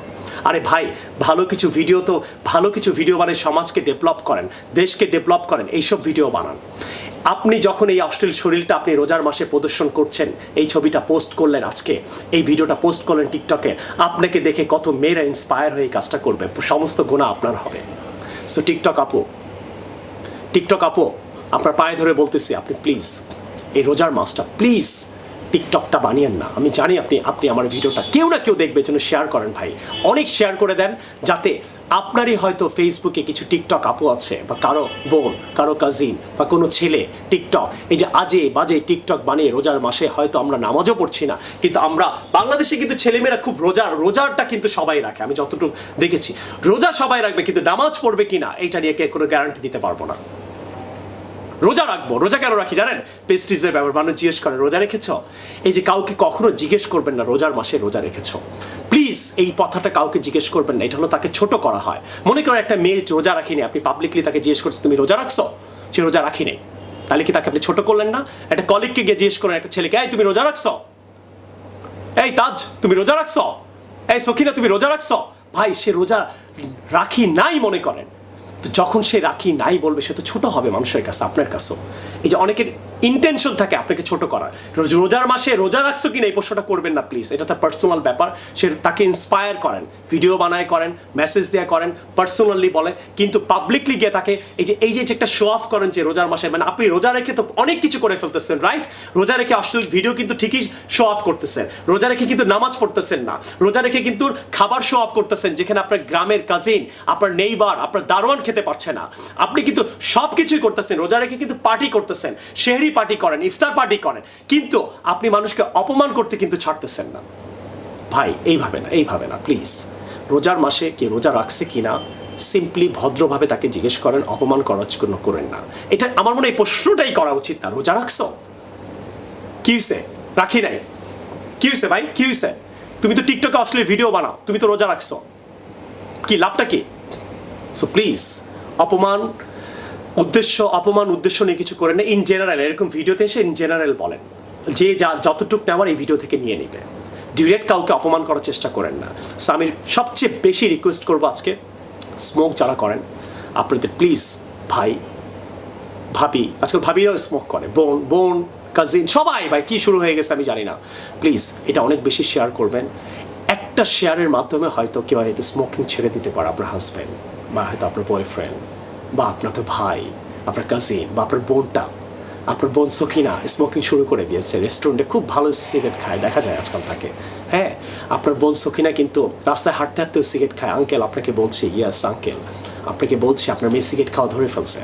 আরে ভাই, ভালো কিছু ভিডিও বানায় সমাজকে ডেভেলপ করেন, দেশকে ডেভেলপ করেন, এইসব ভিডিও বানান। আপনি যখন এই অশ্লীল শরীরটা আপনি রোজার মাসে প্রদর্শন করছেন, এই ছবিটা পোস্ট করলেন, আজকে এই ভিডিওটা পোস্ট করলেন টিকটকে, আপনাকে দেখে কত মেয়েরা ইন্সপায়ার হয়ে এই কাজটা করবে, সমস্ত গুনাহ আপনার হবে। সো টিকটক আপু, আপনার পায়ে ধরে বলতেছি, আপনি প্লিজ এই রোজার মাসটা প্লিজ টিকটকটা বানিয়েন না। আমি জানি আপনি আমার ভিডিওটা কেউ না কেউ দেখবে, জন্য শেয়ার করেন ভাই, অনেক শেয়ার করে দেন, যাতে আপনারই হয়তো ফেসবুকে কিছু টিকটক আপু আছে, বা কারো বোন, কারো কাজিন, বা কোনো ছেলে টিকটক, এই যে আজে বাজে টিকটক বানিয়ে রোজার মাসে, হয়তো আমরা নামাজও পড়ছি না, কিন্তু আমরা বাংলাদেশে কিন্তু ছেলেমেয়েরা খুব রোজাটা কিন্তু সবাই রাখে, আমি যতটুকু দেখেছি রোজা সবাই রাখবে, কিন্তু নামাজ পড়বে কিনা এইটা নিয়ে কোনো গ্যারান্টি দিতে পারবো না। রোজা রাখবো, রোজা কেন রাখি জানেন? পেস্টিজের ব্যাপার, মানুষ জিজ্ঞেস করে রোজা রেখেছো? এই যে কাউকে কখনো জিজ্ঞেস করবেন না রোজার মাসে রোজা রেখেছো, প্লিজ এই কথাটা কাউকে জিজ্ঞেস করবেন না, এটা হলো তাকে ছোট করা হয়। মনে করেন একটা মেয়ে রোজা রাখিনি, আপনি পাবলিকলি তাকে জিজ্ঞেস করছেন তুমি রোজা রাখছো, সে রোজা রাখিনি, তাহলে কি তাকে আপনি ছোট করলেন না? একটা কলিগকে গিয়ে জিজ্ঞেস করেন একটা ছেলেকে, এই তুমি রোজা রাখছো, এই তাজ তুমি রোজা রাখছো, এই সখিনা তুমি রোজা রাখছো, ভাই সে রোজা রাখি নাই মনে করেন, তো যখন সে রাখি নাই বলবে সে তো ছোট হবে মানুষের কাছে, আপনার কাছেও। এই যে অনেকের ইন্টেনশন থাকে আপনাকে ছোট করার, রোজার মাসে রোজা রাখছো কিনা এই প্রশ্নটা করবেন না প্লিজ, এটা তার পার্সোনাল ব্যাপার, সে তাকে ইন্সপায়ার করেন, ভিডিও বানায় করেন, মেসেজ দেয়া করেন, পার্সোনালি বলেন, কিন্তু পাবলিকলি গিয়ে তাকে এই যে একটা শো অফ করেন যে রোজার মাসে, মানে আপনি রোজা রেখে তো অনেক কিছু করে ফেলতেছেন, রাইট? রোজা রেখে অশ্লীল ভিডিও কিন্তু ঠিকই শো অফ করতেছেন, রোজা রেখে কিন্তু নামাজ পড়তেছেন না, রোজা রেখে কিন্তু খাবার শো অফ করতেছেন, যেখানে আপনার গ্রামের কাজিন, আপনার নেইবার, আপনার দারোয়ান খেতে পারছে না, আপনি কিন্তু সব কিছুই করতেছেন, রোজা রেখে কিন্তু পার্টি করতেছেন, শেহরি পার্টি করেন, ইফতার পার্টি করেন, কিন্তু আপনি মানুষকে অপমান করতে কিন্তু ছাড়তেছেন না। ভাই এইভাবে না প্লিজ। রোজার মাসে কে রোজা রাখছে কিনা সিম্পলি ভদ্রভাবে তাকে জিজ্ঞেস করেন, অপমান করার জন্য করেন না। এটা আমার মনে হয় এই প্রশ্নটাই করা উচিত না। রোজা রাখছো? কি হয়েছে? রাখি নাই। কি হয়েছে ভাই? কি হয়েছে? তুমি তো টিকটকে অশ্লীল ভিডিও বানাও, তুমি তো রোজা রাখছো, কি লাভটা কি? সো প্লিজ অপমান উদ্দেশ্য নিয়ে কিছু করেন না। ইন জেনারেল এরকম ভিডিওতে এসে ইন জেনারেল বলেন, যে যতটুক নেওয়ার এই ভিডিও থেকে নিয়ে নিবে, ডিরেক্ট কাউকে অপমান করার চেষ্টা করেন না। সো আমি সবচেয়ে বেশি রিকোয়েস্ট করবো আজকে, স্মোক যারা করেন আপনাদের প্লিজ, ভাই ভাবি, আজকাল ভাবিরাও স্মোক করে, বোন কাজিন সবাই, ভাই কি শুরু হয়ে গেছে আমি জানি না, প্লিজ এটা অনেক বেশি শেয়ার করবেন। একটা শেয়ারের মাধ্যমে হয়তো কেউ হয়তো স্মোকিং ছেড়ে দিতে পারে, আপনার হাজব্যান্ড বা হয়তো আপনার বয়ফ্রেন্ড বা আপনার তো ভাই, আপনার কাজিন বা আপনার বোনটা, আপনার বোন সখিনা স্মোকিং শুরু করে দিয়েছে, রেস্টুরেন্টে খুব ভালো সিগারেট খায়, দেখা যায় আজকাল তাকে। হ্যাঁ, আপনার বোন সখিনা কিন্তু রাস্তায় হাঁটতে হাঁটতেও সিগারেট খায়। আঙ্কেল আপনাকে বলছি, ইয়াস আঙ্কেল আপনাকে বলছি, আপনার মেয়ে সিগারেট খাওয়া ধরে ফেলছে।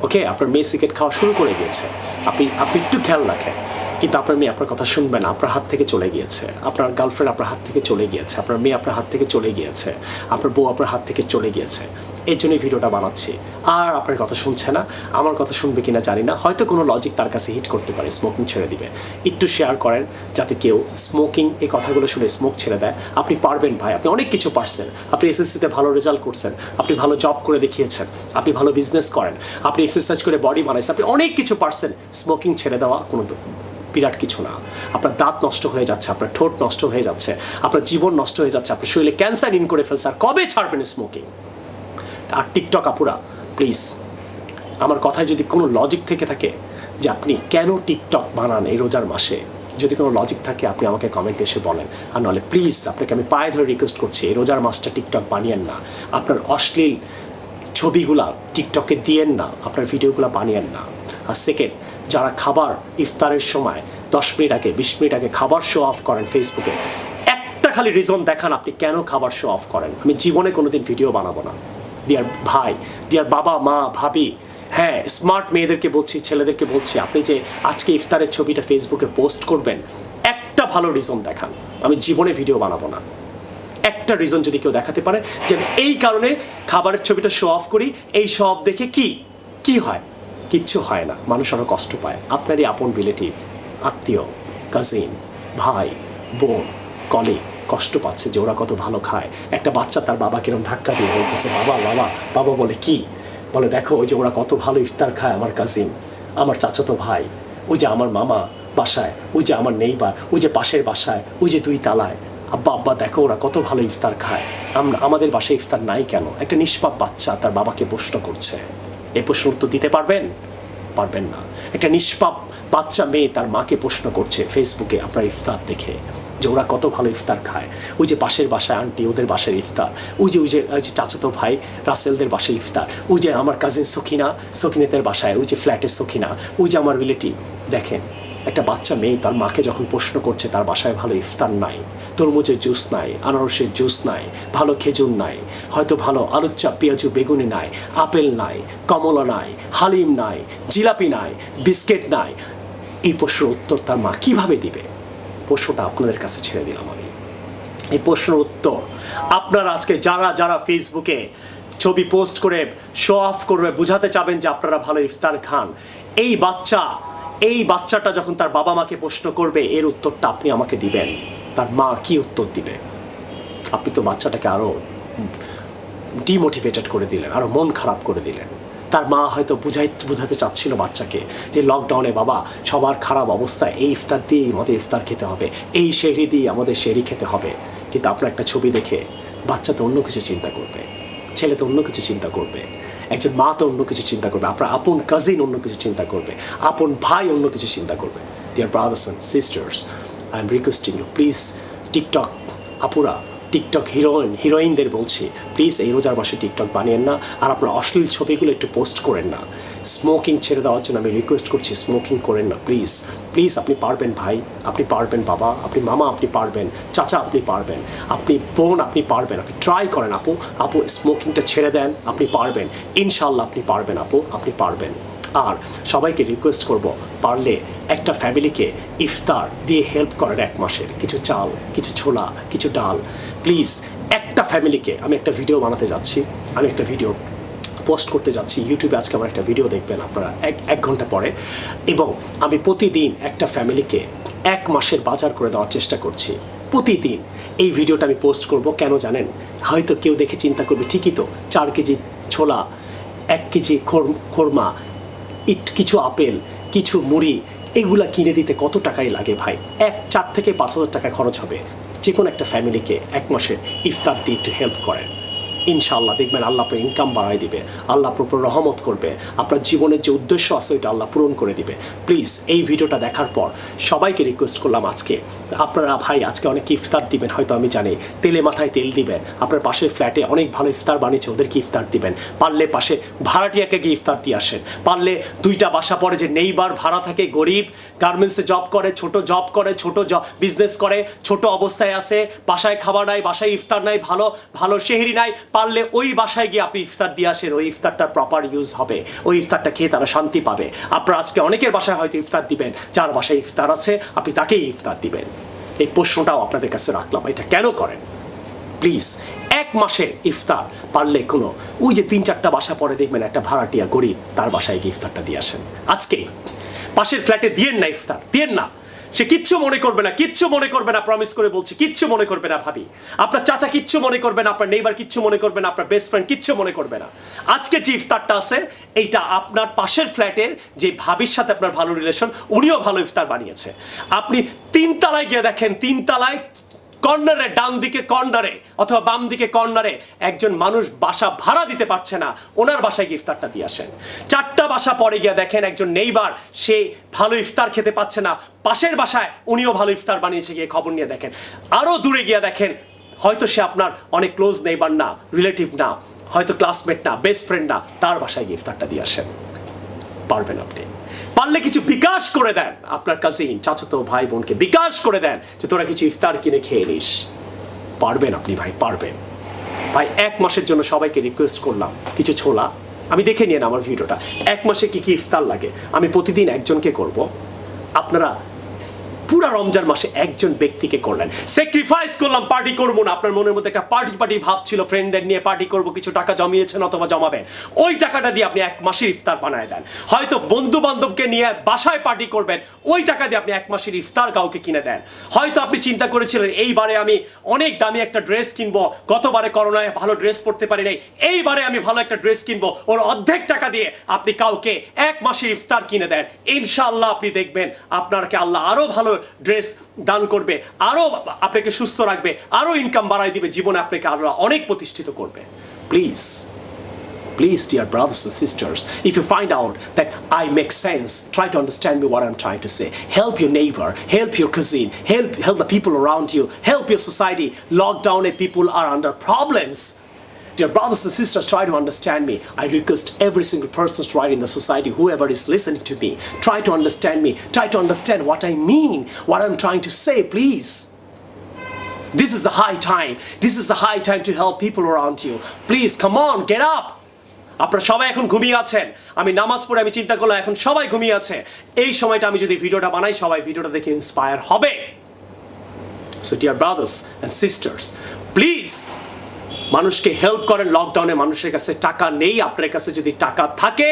ওকে, আপনার মেয়ে সিগারেট খাওয়া শুরু করে দিয়েছে, আপনি একটু খেয়াল রাখেন, কিন্তু আপনার মেয়ে আপনার কথা শুনবে না, আপনার হাত থেকে চলে গিয়েছে, আপনার গার্লফ্রেন্ড আপনার হাত থেকে চলে গিয়েছে, আপনার মেয়ে আপনার হাত থেকে চলে গিয়েছে, আপনার বউ আপনার হাত থেকে চলে গিয়েছে, এর জন্যই ভিডিওটা বানাচ্ছি। আর আপনার কথা শুনছে না, আমার কথা শুনবে কিনা জানি না, হয়তো কোনো লজিক তার কাছে হিট করতে পারে, স্মোকিং ছেড়ে দিবে। একটু শেয়ার করেন যাতে কেউ স্মোকিং এই কথাগুলো শুনে স্মোক ছেড়ে দেয়। আপনি পারবেন ভাই, আপনি অনেক কিছু পারছেন, আপনি এসএসসিতে ভালো রেজাল্ট করছেন, আপনি ভালো জব করে দেখিয়েছেন, আপনি ভালো বিজনেস করেন, আপনি এক্সারসাইজ করে বডি বানাইছেন, আপনি অনেক কিছু পারছেন। স্মোকিং ছেড়ে দেওয়া কোনো বিরাট কিছু না। আপনার দাঁত নষ্ট হয়ে যাচ্ছে, আপনার ঠোঁট নষ্ট হয়ে যাচ্ছে, আপনার জীবন নষ্ট হয়ে যাচ্ছে, আপনার শরীরে ক্যান্সার ইন করে ফেলছে, আর কবে ছাড়বেন স্মোকিং? আর টিকটক আপুরা প্লিজ, আমার কথায় যদি কোনো লজিক থেকে থাকে যে আপনি কেন টিকটক বানান এই রোজার মাসে, যদি কোনো লজিক থাকে আপনি আমাকে কমেন্টে এসে বলেন। আর নাহলে প্লিজ আপনাকে আমি পায়ে ধরে রিকোয়েস্ট করছি, এই রোজার মাসটা টিকটক বানিয়েন না, আপনার অশ্লীল ছবিগুলা টিকটকে দিয়েন না, আপনার ভিডিওগুলো বানিয়েন না। আর সেকেন্ড, যারা খাবার ইফতারের সময় 10 মিনিট আগে 20 মিনিট আগে খাবার শো অফ করেন ফেসবুকে, একটা খালি রিজন দেখান আপনি কেন খাবার শো অফ করেন, আমি জীবনে কোনোদিন ভিডিও বানাবো না। ডিয়ার ভাই, ডিয়ার বাবা মা ভাবি, হ্যাঁ স্মার্ট মেয়েদেরকে বলছি, ছেলেদেরকে বলছি, আপনি যে আজকে ইফতারের ছবিটা ফেসবুকে পোস্ট করবেন, একটা ভালো রিজন দেখান, আমি জীবনে ভিডিও বানাবো না। একটা রিজন যদি কেউ দেখাতে পারে যে এই কারণে খাবারের ছবিটা শো অফ করি, এই শো অফ দেখে কি হয়? কিচ্ছু হয় না, মানুষ আরও কষ্ট পায়। আপনারই আপন রিলেটিভ, আত্মীয়, কাজিন, ভাই, বোন, কলিগ কষ্ট পাচ্ছে যে ওরা কত ভালো খায়। একটা বাচ্চা তার বাবাকে এরকম ধাক্কা দিয়ে বলতেছে বাবা বাবা, বাবা বলে কি? বলে দেখো ওই যে ওরা কত ভালো ইফতার খায়, আমার কাজিন, আমার চাচাতো ভাই, ওই যে আমার মামা বাসায়, ওই যে আমার নেইবার, ওই যে পাশের বাসায়, ওই যে 2 তালায়, আব্বা আব্বা দেখো ওরা কত ভালো ইফতার খায়, আমাদের বাসায় ইফতার নাই কেন? একটা নিষ্পাপ বাচ্চা তার বাবাকে প্রশ্ন করছে। এই প্রশ্ন উত্তর দিতে পারবেন? পারবেন না। একটা নিষ্পাপ বাচ্চা মেয়ে তার মাকে প্রশ্ন করছে ফেসবুকে আপনার ইফতার দেখে, যে ওরা কত ভালো ইফতার খায়, ওই যে পাশের বাসায় আন্টি ওদের বাসায় ইফতার, ওই যে চাচাতো ভাই রাসেলদের বাসায় ইফতার, ওই যে আমার কাজিন সখিনাতের বাসায়, ওই যে ফ্ল্যাটের সখিনা, ওই যে আমার রিলেটিভ। দেখেন, একটা বাচ্চা মেয়ে তার মাকে যখন প্রশ্ন করছে তার বাসায় ভালো ইফতার নাই, তরমুজের জুস নাই, আনারসের জুস নাই, ভালো খেজুর নাই, হয়তো ভালো আলুর চাপ পেঁয়াজু বেগুনি নাই, আপেল নাই, কমলা নাই, হালিম নাই, জিলাপি নাই, বিস্কিট নাই, এই প্রশ্নের উত্তর তার মা কিভাবে দিবে? প্রশ্নটা আপনাদের কাছে ছেড়ে দিলাম আমি। এই প্রশ্নের উত্তর আপনারা আজকে যারা ফেসবুকে ছবি পোস্ট করে শো অফ করবে, বোঝাতে চাবেন যে আপনারা ভালো ইফতার খান। এই বাচ্চাটা যখন তার বাবা মাকে প্রশ্ন করবে, এর উত্তরটা আপনি আমাকে দিবেন। তার মা কি উত্তর দিবে? আপনি তো বাচ্চাটাকে আরো ডিমোটিভেটেড করে দিলেন, আরো মন খারাপ করে দিলেন। তার মা হয়তো বুঝাতে চাচ্ছিল বাচ্চাকে যে লকডাউনে বাবা সবার খারাপ অবস্থা, এই ইফতার দিয়েই আমাদের ইফতার খেতে হবে, এই সেহরি দিয়ে আমাদের সেহরি খেতে হবে। কিন্তু আপনার একটা ছবি দেখে বাচ্চা তো অন্য কিছু চিন্তা করবে, ছেলে তো অন্য কিছু চিন্তা করবে, একজন মা তো অন্য কিছু চিন্তা করবে, আপনার আপন কাজিন অন্য কিছু চিন্তা করবে, আপন ভাই অন্য কিছু চিন্তা করবে। Dear brothers and sisters, I am requesting you, please TikTok আপুরা, টিকটক হিরোইনদের বলছি, প্লিজ এই রোজার মাসে টিকটক বানিয়েন না, আর আপনার অশ্লীল ছবিগুলো একটু পোস্ট করেন না। স্মোকিং ছেড়ে দেওয়ার জন্য আমি রিকোয়েস্ট করছি, স্মোকিং করেন না প্লিজ। প্লিজ আপনি পারবেন ভাই, আপনি পারবেন বাবা, আপনি মামা আপনি পারবেন, চাচা আপনি পারবেন, আপনি বোন আপনি পারবেন, আপনি ট্রাই করেন আপু স্মোকিংটা ছেড়ে দেন, আপনি পারবেন, ইনশাল্লাহ আপনি পারবেন আপু, আপনি পারবেন। আর সবাইকে রিকোয়েস্ট করব, পারলে একটা ফ্যামিলিকে ইফতার দিয়ে হেল্প করেন, এক মাসের কিছু চাল, কিছু ছোলা, কিছু ডাল, প্লিজ। একটা ফ্যামিলিকে, আমি একটা ভিডিও বানাতে যাচ্ছি, আমি একটা ভিডিও পোস্ট করতে যাচ্ছি ইউটিউবে, আজকে আমার একটা ভিডিও দেখবেন আপনারা এক ঘন্টা পরে, এবং আমি প্রতিদিন একটা ফ্যামিলিকে এক মাসের বাজার করে দেওয়ার চেষ্টা করছি। প্রতিদিন এই ভিডিওটা আমি পোস্ট করব, কেন জানেন? হয়তো কেউ দেখে চিন্তা করবে, ঠিকই তো, 4 কেজি ছোলা, 1 কেজি খোরমা, কিছু আপেল, কিছু মুড়ি, এগুলা কিনে দিতে কত টাকাই লাগে ভাই? 4 থেকে 5,000 টাকা খরচ হবে। যে কোনো একটা ফ্যামিলিকে এক মাসের ইফতার দিয়ে একটু হেল্প করেন, ইনশাআল্লাহ দেখবেন আল্লাহ আপনার ইনকাম বাড়াই দিবে, আল্লাহ আপনার উপর রহমত করবে, আপনার জীবনের যে উদ্দেশ্য আছে ওইটা আল্লাহ পূরণ করে দিবে। প্লিজ এই ভিডিওটা দেখার পর সবাইকে রিকোয়েস্ট করলাম, আজকে আপনারা ভাই আজকে অনেকে ইফতার দিবেন, হয়তো আমি জানি, তেলে মাথায় তেল দিবেন, আপনার পাশের ফ্ল্যাটে অনেক ভালো ইফতার বানিয়েছে, ওদেরকে ইফতার দিবেন, পারলে পাশে ভাড়াটিয়াকে গিয়ে ইফতার দিয়ে আসেন, পারলে 2টা বাসা পড়ে যে নেইবার ভাড়া থাকে, গরিব, গার্মেন্টসে জব করে, ছোট বিজনেস করে, ছোট অবস্থায় আছে, বাসায় খাবার নাই, বাসায় ইফতার নাই, ভালো সেহরি নাই, পারলে ওই বাসায় গিয়ে আপনি ইফতার দিয়ে আসেন, ওই ইফতারটার প্রপার ইউজ হবে, ওই ইফতারটা খেয়ে তারা শান্তি পাবে। আপনারা আজকে অনেকের বাসায় হয়তো ইফতার দিবেন, যার বাসায় ইফতার আছে আপনি তাকেই ইফতার দিবেন। এই প্রশ্নটাও আপনাদের কাছে রাখলাম, এটা কেন করেন? প্লিজ এক মাসে ইফতার পারলে কোনো ওই যে 3-4টা বাসা পরে দেখবেন একটা ভাড়াটিয়া গরিব, তার বাসায় গিয়ে ইফতারটা দিয়ে আসেন। আজকে পাশের ফ্ল্যাটে দিয়েন না ইফতার, দিয়েন না, সে কিচ্ছু মনে করবে না, কিচ্ছু মনে করবে না, প্রমিস করে বলছি, কিচ্ছু মনে করবে না ভাবি, আপনার চাচা কিচ্ছু মনে করবে না, আপনার নেইবার কিচ্ছু মনে করবে না, আপনার বেস্ট ফ্রেন্ড কিচ্ছু মনে করবে না। আজকে যে ইফতারটা আছে এইটা আপনার পাশের ফ্ল্যাটের যে ভাবির সাথে আপনার ভালো রিলেশন, উনিও ভালো ইফতার বানিয়েছে। আপনি 3 তলায় গিয়ে দেখেন, 3 তলায় কর্নারে, ডান দিকে কর্নারে অথবা বাম দিকে কর্নারে একজন মানুষ বাসা ভাড়া দিতে পারছে না, ওনার বাসায় গিয়ে ইফতারটা দিয়ে আসেন। 4টা বাসা পরে গিয়ে দেখেন একজন নেইবার, সে ভালো ইফতার খেতে পাচ্ছে না, পাশের বাসায় উনিও ভালো ইফতার বানিয়েছে, গিয়ে খবর নিয়ে দেখেন। আরো দূরে গিয়ে দেখেন, হয়তো সে আপনার অনেক ক্লোজ নেইবার না, রিলেটিভ না, হয়তো ক্লাসমেট না, বেস্ট ফ্রেন্ড না, তার বাসায় গিয়ে ইফতারটা দিয়ে আসেন। পারবেন আপনি, পারলে কিছু বিকাশ করে দেন, আপনার কাজিন, চাচাতো ভাই বোনকে বিকাশ করে দেন যে তোরা কিছু ইফতার কিনে খেয়ে নিস। পারবেন আপনি ভাই, পারবেন ভাই। এক মাসের জন্য সবাইকে রিকোয়েস্ট করলাম, কিছু ছোলা, আমি দেখে নিন আমার ভিডিওটা, এক মাসে কি কি ইফতার লাগে আমি প্রতিদিন একজনকে করব, আপনারা পুরা রমজান মাসে একজন ব্যক্তিকে করলেন, স্যাক্রিফাইস করলাম, পার্টি করবো না। আপনার মনের মধ্যে একটা পার্টি ভাব ছিল, ফ্রেন্ডদের নিয়ে পার্টি করবো, কিছু টাকা জমিয়েছেন অথবা জমাবেন, ওই টাকাটা দিয়ে আপনি এক মাসের ইফতার বানায় দেন। হয়তো বন্ধু বান্ধবকে নিয়ে বাসায় পার্টি করবেন, ওই টাকা দিয়ে আপনি এক মাসের ইফতার কাউকে কিনে দেন। হয়তো আপনি চিন্তা করেছিলেন এইবারে আমি অনেক দামি একটা ড্রেস কিনবো, গতবারে করোনায় ভালো ড্রেস পরতে পারি নাই, এইবারে আমি ভালো একটা ড্রেস কিনবো, ওর অর্ধেক টাকা দিয়ে আপনি কাউকে এক মাসের ইফতার কিনে দেন, ইনশাআল্লাহ আপনি দেখবেন আপনাকে আল্লাহ আরো ভালো ড্রেস দান করবে, আরো আপনাকে সুস্থ রাখবে, আরো ইনকাম বাড়াই দিবে, জীবনে আপনাকে আল্লাহ অনেক প্রতিষ্ঠিত করবে। Please, dear brothers and sisters, if you find out that I make sense, try to understand me what I'm trying to say. Help your neighbor, help your cousin, help the people around you, help your society. Lockdown and people are under problems. Dear brothers and sisters, try to understand me. I request every single person right in the society, whoever is listening to me, try to understand me, try to understand what I mean, what I'm trying to say, please. This is the high time. This is the high time to help people around you. Please, come on, get up. আপনারা সবাই এখন ঘুমিয়ে আছেন, আমি নামাজ পড়ে আমি চিন্তা করলাম এখন সবাই ঘুমিয়ে আছে, এই সময়টা আমি যদি ভিডিওটা বানাই সবাই ভিডিওটা দেখে ইন্সপায়ার হবে। So dear brothers and sisters, please মানুষকে হেল্প করেন লকডাউনে, মানুষের কাছে টাকা নেই, আপনার কাছে যদি টাকা থাকে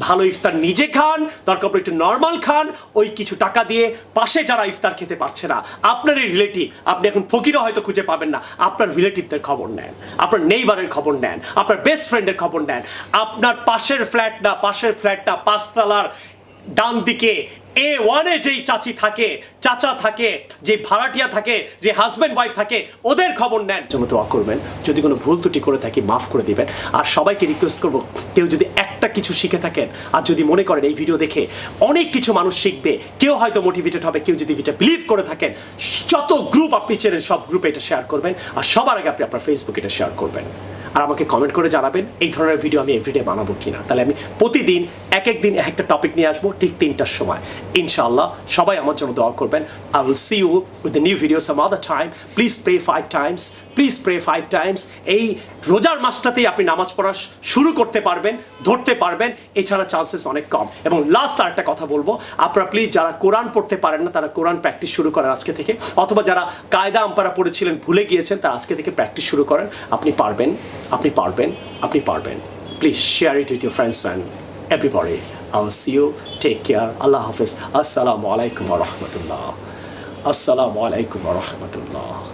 ভালো ইফতার নিজে খান, দরকার পড়ে একটু নর্মাল খান, ওই কিছু টাকা দিয়ে পাশে যারা ইফতার খেতে পারছে না, আপনার এই রিলেটিভ, আপনি এখন ফকিরও হয়তো খুঁজে পাবেন না, আপনার রিলেটিভদের খবর নেন, আপনার নেইবারের খবর নেন, আপনার বেস্ট ফ্রেন্ডের খবর নেন, আপনার পাশের ফ্ল্যাটটা 5 তলার ডান দিকে A1-এ যেই চাচা থাকে, যে ভাড়াটিয়া থাকে, যে হাজব্যান্ড ওয়াইফ থাকে, ওদের খবর নেন। জন্য দোয়া করবেন, যদি কোনো ভুল ত্রুটি করে থাকি মাফ করে দিবেন। আর সবাইকে রিকোয়েস্ট করব, কেউ যদি একটা কিছু শিখে থাকেন আর যদি মনে করেন এই ভিডিও দেখে অনেক কিছু মানুষ শিখবে, কেউ হয়তো মোটিভেটেড হবে, কেউ যদি এটা বিলিভ করে থাকেন, যত গ্রুপ আপনি চেনেন সব গ্রুপে এটা শেয়ার করবেন, আর সবার আগে আপনি আপনার ফেসবুকে এটা শেয়ার করবেন। আর আমাকে কমেন্ট করে জানাবেন এই ধরনের ভিডিও আমি এভরিডে বানাবো কিনা। তাহলে আমি প্রতিদিন এক একদিন একটা টপিক নিয়ে আসবো ঠিক 3টার সময় ইনশাআল্লাহ। সবাই আমার জন্য দোয়া করবেন। I will see you with the new video some other time. Please pray 5 times, please pray 5 times. এই রোজার মাসটাতেই আপনি নামাজ পড়া শুরু করতে পারবেন, ধরতে পারবেন, এছাড়া চান্সেস অনেক কম। এবং লাস্ট আরেকটা কথা বলবো, আপনারা প্লিজ যারা কোরআন পড়তে পারেন না তারা কোরআন প্র্যাকটিস শুরু করেন আজকে থেকে, অথবা যারা কায়দা আম্পারা পড়েছিলেন ভুলে গিয়েছেন তারা আজকে থেকে প্র্যাকটিস শুরু করেন। আপনি পারবেন, আপনি পারবেন, আপনি পারবেন। Please share it with your friends and everybody. I will see you. Take care. Allah Hafiz. Assalamu alaikum wa rahmatullah. Assalamu alaikum wa rahmatullah.